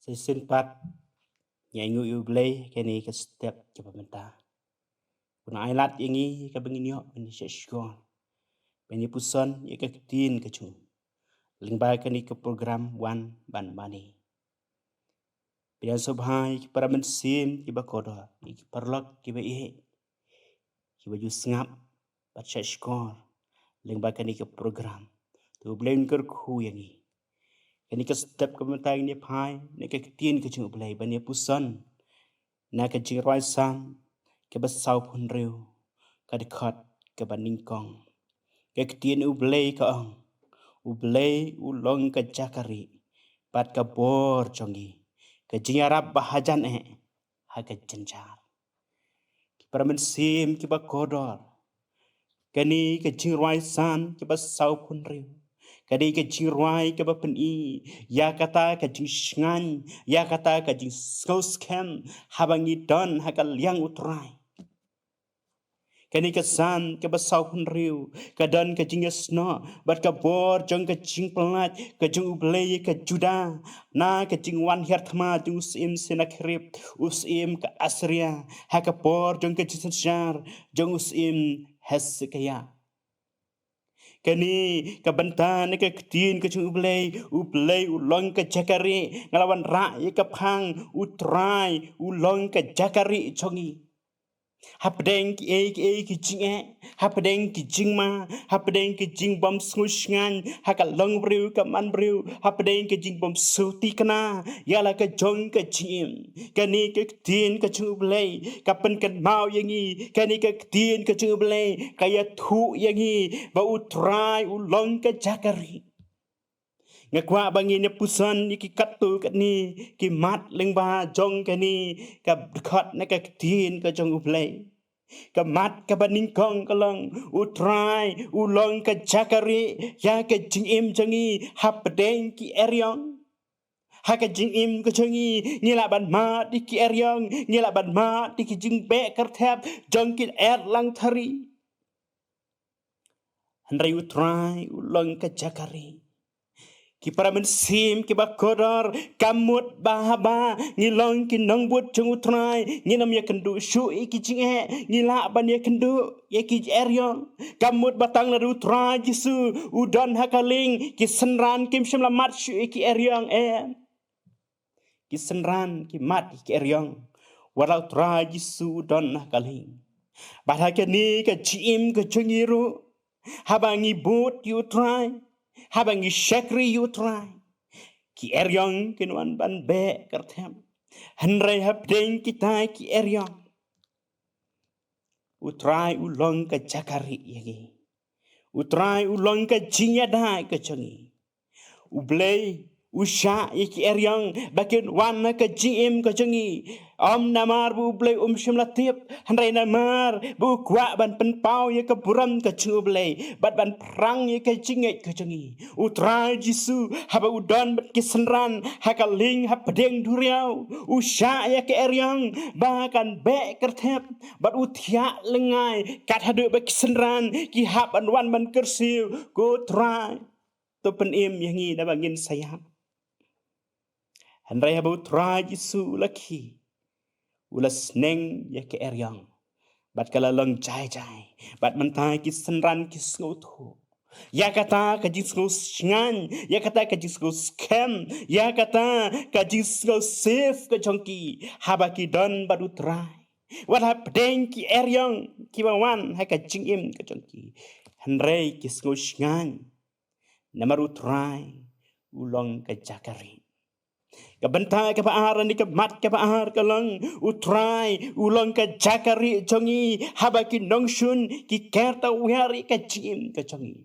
Season 4 nyanyi ublay kini ke setiap ke pemerintah. Kuna ailat yangi ke benginyo ini syashkon. Beni puson ya ke ketin ke cu. Lingba kini ke program One Ban Money. Bila sobhai para mensim ki bakodo, ki perlok ki ba ihe. Ki baju sengap bat syashkon. Lingba kini ke program. Tu blame kerku yangi. Kini ke setiap ke pemerintah ini pai, ni ke ketin ke cu ublay beni puson. Na ke jing roi sam ke basau pun riu ke dekat ke banding kong ke ketien ublay ke ong ublay ulong ke jakari pat ke bor jongi ke jing arab bahajan ha ke jenjar para mensim ke bakodor kani ke jing roi sam ke basau pun riu kadi ke jing roi ke bapen i ya kata ke jing shngan ya kata ke jing skoskem habangi don hakal yang utrai kani ke san ke basau pun riu ke don ke jing sno bat ke bor jong ke jing pelat ke jing ublay ke juda na ke jing wan hertma jing usim senakrip usim ke asria ha ke bor jong ke jing jar jong usim hesekaya kani kebentan ke ketin ke ublay ulong ke jakari ngelawan ra ye ke phang utrai ulong ke jakari chongi hapdeng ki jing hapdeng ki jing ma hapdeng ki jing bom snusngan haka long briu ke man briu hapdeng ki jing bom suti kana yala ke jong ke jing kani ke ketin ke ublay kapen kan mau yangi kani ke ketin ke ublay kaya thu yangi ba utrai ulong ke jakari ngakwa bangi ne pusan iki katu kani ki mat lengba jong kani ka khat ne ka tin ka jong ublay ka mat ka baning kong kalong utrai ulong ka jakari ya ka jingim jongi hapdeng ki eryong ha ka jingim ka jongi ngila ban ma di ki eryong ngila ban ma di ki jing be kerthap jong ki er lang thari handrai utrai ulong ka jakari ki para mensim ki bakodor kamut bahaba ngilong ki nongbut chung utrai nginam ya kendu shu iki jinge ngila ban ya kendu ya ki eryong kamut batang la utrai jisu udon hakaling ki senran kim shimla mat shu iki eryong ki senran ki mat iki eryong walau utrai jisu udon hakaling bahakani ka jim ka jungiru habangi but you try habangi shakri you try ki eryong kinwan ban be kertem hanrai hapdeng kita ki eryong utrai ulong ka jakari yagi utrai ulong ka jinya dai ka changi ublay usha iki eryong bakin wana ka jim ka changi om namar bu ublay shimla tip handrai namar bu kwa ban penpau ye ka buram ka chublay bat ban prang ye ka jinget ka changi utrai jisu haba udon bat kisenran hakaling hapdeng duriau usha ye ka eryong bakan be kertep bat uthia lengai kat hadu ba kisenran ki hab an wan ban kersiu ko trai to penim yangi na bangin sayang handrai haba utrai jisu laki ulas neng ya ke eryang bat kala long jai jai bat mentai ki senran ki sngotu ya kata ka jisgo ngan ya kata ka jisgo scam ya kata ka jisgo safe ka chongki haba ki don bat utrai wat hap deng ki eryang ki bawan ha ka jingim ka chongki handrai ki sngo ngan namaru utrai ulong ka jakari kebentai ke paar ni ke mat ke paar kalong utrai ulong ke jakari jongi habaki nongshun ki kerta wihari ke jim ke jongi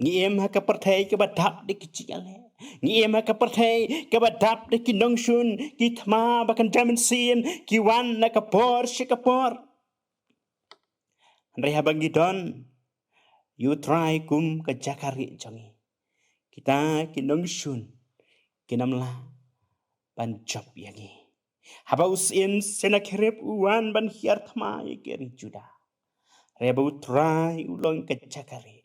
ngiem ha ke perthai ke badap de ki jingale ngiem ha ke perthai ke badap de ki nongshun ki thma bakan jamin sin ki wan na ka por shikapor ndai habangi don you try kum ke jakari jongi kita ki nongshun kinamla ban job yangi haba usin senakrep uan ban hiartma yekeri juda reba utrai ulong ke jakari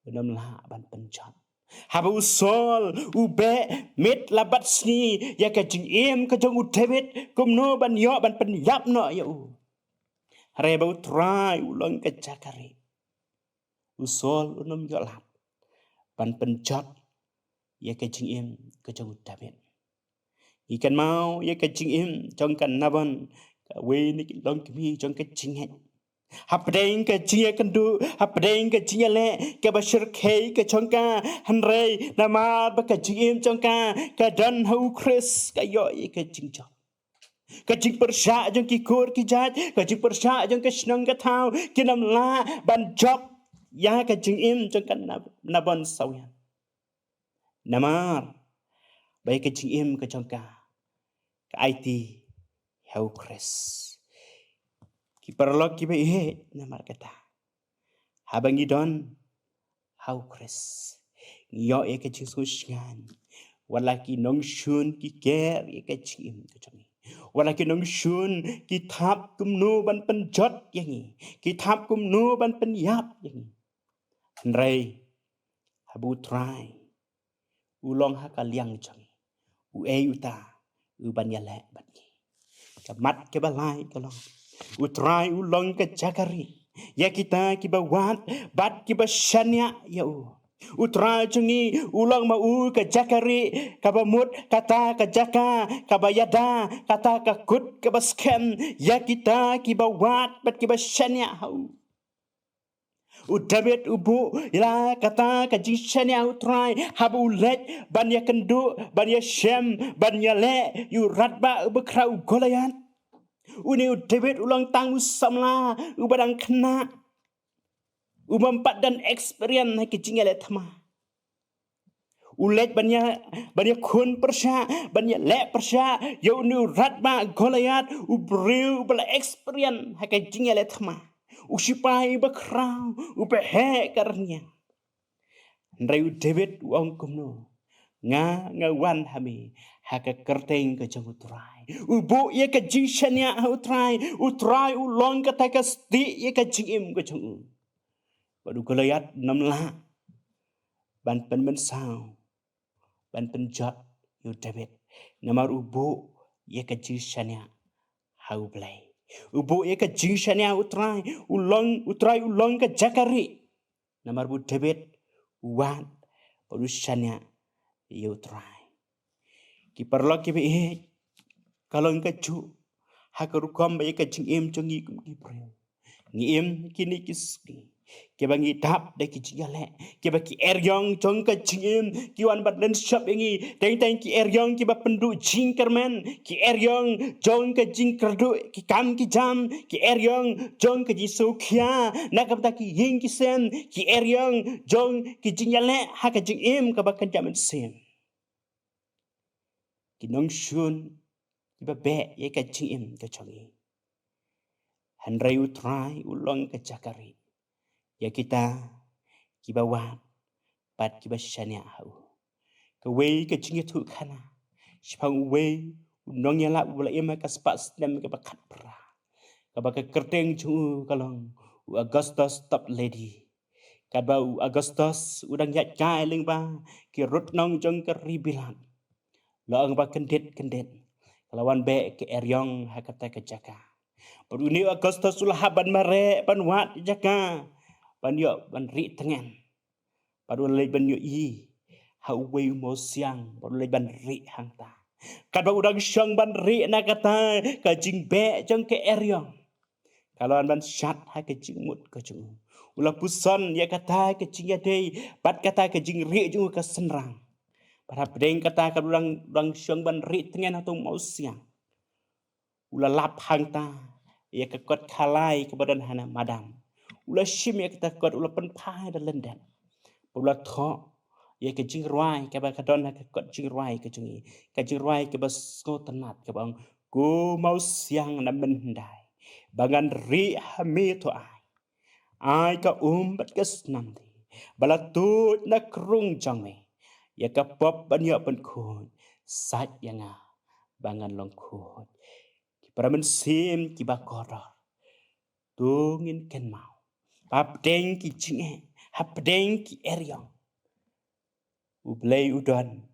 kinamla ban penjob Haba usol ube met labat sni ya ka jing em ka jong u David kum no ban yo ban pen yap no ya u. Reba u try ulong ka jakari. Usol unom yo lap ban pen jot ya ka jing em ka jong u David. Ikan mau ya ka jing em jong kan nabon ka we ni long ki jong ka jing het. Hapdeng ke jinga kendu, hapdeng ke jinga le, ke bashir kei ke chongka, hanrei namar ba ke jingim chongka, ke dan hau Chris ke yo ke jingjo. Ke jing persya jong ki kur ki jat, ke jing persya jong ke snong ke tau, ke nam la ban job ya ke jingim chongka nabon sawian. Namar ba ke jingim ke chongka, ke IT hau Chris. Ki perlok ki be namar kata. Habangi don hau Chris. Yo e ke jing ngan. Walaki nong shun ki ker e ke jing ke jongi. Walaki nong shun ki thap kum no ban pen jot yangi. Ki thap kum no ban pen yap yangi. Nrei habu try. Ulong haka liang jongi. U e uta u ban yale bat ni. Kamat ke balai kalong. U try ulong ke jakari. Ya kita kiba wat bat kiba shania ya u. Utra jungi ulang ma u ke jakari kaba mut kata ke jaka kaba yada kata ke kut kaba scam ya kita kiba wat bat kiba shania hau. U David ubu ila kata ke jishania utrai habu let ban ya kendu ban ya shem ban ya le yu ratba bekrau Goliath. Uni David ulang tang usamla ubadang kena umampat dan experience hai kecingale thama. Ulet banyak kun persya banyak le persya ya uni ratma Goliath ubriu bela experience hai kecingale thama. Usipai bakrau ubehe karnya. Nrei David uang kumno nga wan hami haka kerteng ke jangutrai ubu ye ke jishania utrai ulong ke takas di ye ke jingim ke jangu badu Goliath namla ban pen men sao ban pen jot yu David namar ubu ye ke jishania hau blai ubu ye ke jishania utrai ulong ke jakari namar bu David wan badu shania yu utrai ki perlo ki be kalau engkau cu hakaru kom ba ka jing em jongi kum ki prem ni em kini kiski ke bangi tap de ki jingale ke ba ki eryong jong ka jing em ki wan bat len shop engi teng ki eryong ki ba pendu jing kermen ki eryong jong ka jing kerdu ki kam ki jam ki eryong jong ka ji sukhya nakam ta ki hing ki sen ki eryong jong ki jingale ha ka jing em ka ba kan jam sem kinong shun kiba be ye ka chim ka chongi hanrai utrai ulong ka jakari ya kita kiba wa pat kiba shania hau ka we ka chingi thu khana shpang we unong ya la wala ema ka spas nem ka bakat pra ka ba ka kerteng chu kalong u Augustus top lady ka ba u Augustus udang ya kai ling ba ki rut nong jong ka ribilan Laang ba kendet lawan be ke eryong hakata ke jaka. Peruni Agustus sulah ban mare ban wat jaka. Ban yo ban ri tengen. Padu le ban yo i hau we mo siang padu le ban ri hangta. Kad ba udang syang ban ri na kata ka jing be jong ke eryong. Kalau ban syat ha ke jing mut ke jung. Ulah puson ya kata ke jing ya dei bat kata ke jing ri jung ke senrang. Para pedeng kata ka urang syang ban ri tengen atau mau siang. Ula lap hangta ya ke kot khalai ke badan hana madam. Ula shim ya kita kot ula penpai dan lendan. Ula tho ya ke jing ruai ke ba kadon ke kot jing ruai ke jungi. Ke jing ruai ke bas ko tenat ke bang go mau siang na mendai. Bangan ri hami to ai. Ai ka bat kes nanti. Balatut na krung jangme. Ya ka pop banyak pen khun. Sat yang bangan long khun. Para mensim ki bakora. Tungin ken mau. Hapdeng ki jinge. Hapdeng ki eryong. Ublay udon.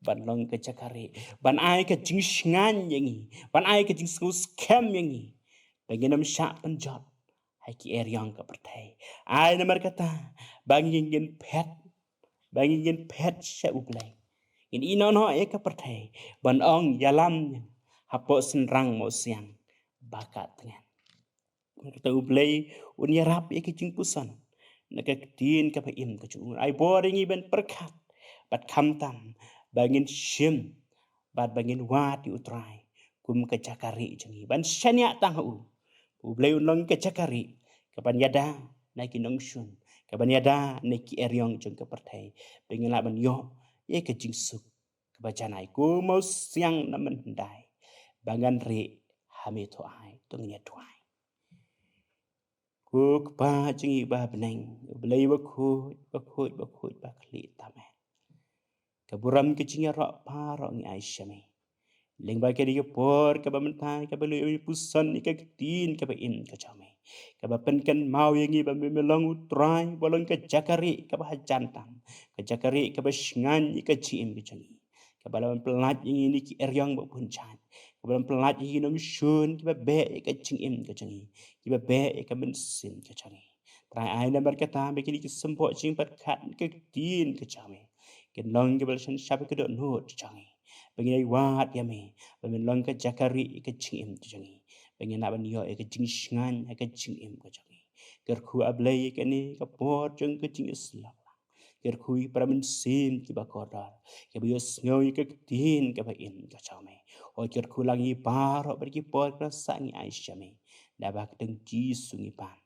Ban long ke cakari. Ban ai ke jing shngan yangi. Ban ai ke jing scam yangi. Baginam syak penjot. Hai ki eryong ke pertai. Ai namar kata. Bangingin pet. Bangingin pet syak ublay. In inono ke pertai. Ban ong yalam. Hapo senrang mo siang. Bakat dengan. Kita ublay unyarap ke jing pusan. Nagagdin ka pa im ka chung. Ay boring iban perkat. Bat kamtam. Bangin shim. Bat bangin wat di utray. Kum ka jakari jungi. Ban syanyak tang u. Ublay unong ka jakari. Kapan yada na kinong shun. Kapan yada na ki eryong jung ka pertai. Bangin laban yo. Ye ka jing suk. Kabacanay. Kumaw siang naman henday. Bangan re. Hamito ay. Tungnya tuay. Kuk pa jingi ba beneng. Ublay bakut. Bakli tamay. Kaburam ke jingi rok pa rok ni Aisyah. Leng ba ke di por ka ba mentai ka ba lu pusan ni ka tin ka ba in ka jame. Ka ba penkan mau yangi ba memelong utrai bolong ka jakari ka ba jantam. Ka jakari ka ba shngan ni ka jim ka jangi. Ka ba lawan pelat yangi ni ki eryang ba punchan. Ka ba pelat yangi nong shun ki ba be ka jingim ka jangi. Ki ba be ka bensin ka jangi. Trai ai na berkata begini ki sempok jing berkat ka tin ka jame. Ken long ke bal shan syap ke dot not jangi. Bagi wat ya me, bagi long ke jakari ke cingim tu jangi. Bagi nak banyo ke jing shngan ke cingim ke jangi. Ker ku ablay ke ni ke por jeng ke jing islak. Ker ku para mensim ki bakodar. Ke biyo sngoy ke tin ke ba in ke chame. O ker ku langi paro pergi por ke sangi Aisyah me. Dabak deng ji sungi pan.